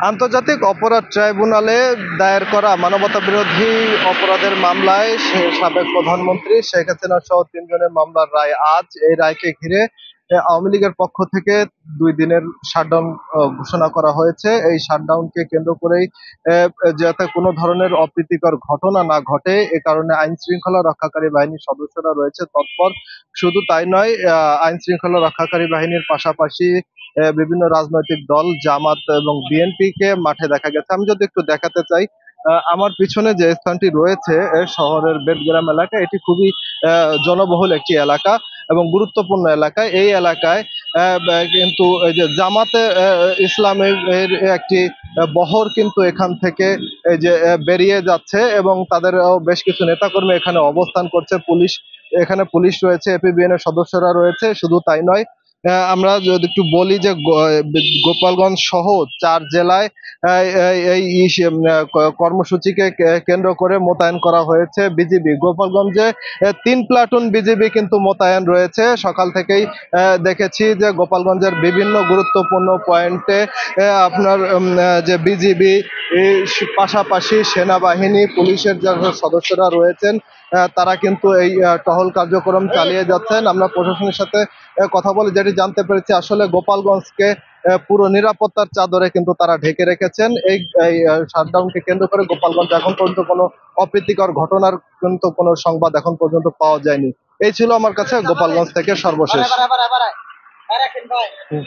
আন্তর্জাতিক অপরাধ ট্রাইব্যুনালে দায়ের করা মানবতা বিরোধী অপরাধের মামলায় সাবেক প্রধানমন্ত্রী শেখ হাসিনা সহ ৩ জনের মামলার রায় আজ। এই রায়কে ঘিরে আওয়ামী লীগের পক্ষ থেকে 2 দিনের শাটডাউন ঘোষণা করা হয়েছে। এই শাটডাউনকে কেন্দ্র করেই যাতে কোনো ধরনের অপ্রীতিকর ঘটনা না ঘটে, এ কারণে আইন শৃঙ্খলা রক্ষাকারী বাহিনীর সদস্যরা রয়েছে তৎপর। শুধু তাই নয়, আইন শৃঙ্খলা রক্ষাকারী বাহিনীর পাশাপাশি বিভিন্ন রাজনৈতিক দল জামাত এবং বিএনপি কে মাঠে দেখা গেছে। আমি যদি একটু দেখাতে চাই, আমার পিছনে যে স্থানটি রয়েছে শহরের বেদগ্রাম এলাকা, এটি খুবই জনবহুল একটি এলাকা এবং গুরুত্বপূর্ণ এলাকা। এই এলাকায় কিন্তু এই যে জামাতে ইসলামের একটি বহর কিন্তু এখান থেকে এই যে বেরিয়ে যাচ্ছে এবং তাদের বেশ কিছু নেতাকর্মী এখানে অবস্থান করছে। এখানে পুলিশ রয়েছে, এপিবিএন এর সদস্যরা রয়েছে। শুধু তাই নয়, আমরা যদি একটু বলি যে গোপালগঞ্জ সহ 4 জেলায় এই কর্মসূচিকে কেন্দ্র করে মোতায়েন করা হয়েছে বিজিবি। গোপালগঞ্জে 3 প্লাটুন বিজিবি কিন্তু মোতায়েন রয়েছে। সকাল থেকেই দেখেছি যে গোপালগঞ্জের বিভিন্ন গুরুত্বপূর্ণ পয়েন্টে আপনার যে বিজিবি পাশাপাশি সেনাবাহিনী পুলিশের যে সদস্যরা রয়েছেন তারা কিন্তু এই টহল কার্যক্রম চালিয়ে যাচ্ছেন। আমরা প্রশাসনের সাথে কথা বলে যেটি জানতে পেরেছি, আসলে গোপালগঞ্জকে পুরো নিরাপত্তার চাদরে কিন্তু তারা ঢেকে রেখেছেন। এই শাটডাউনকে কেন্দ্র করে গোপালগঞ্জ এখন পর্যন্ত কোনো অপ্রীতিকর ঘটনার কিন্তু কোনো সংবাদ এখন পর্যন্ত পাওয়া যায়নি। এই ছিল আমার কাছে গোপালগঞ্জ থেকে সর্বশেষ। হুম।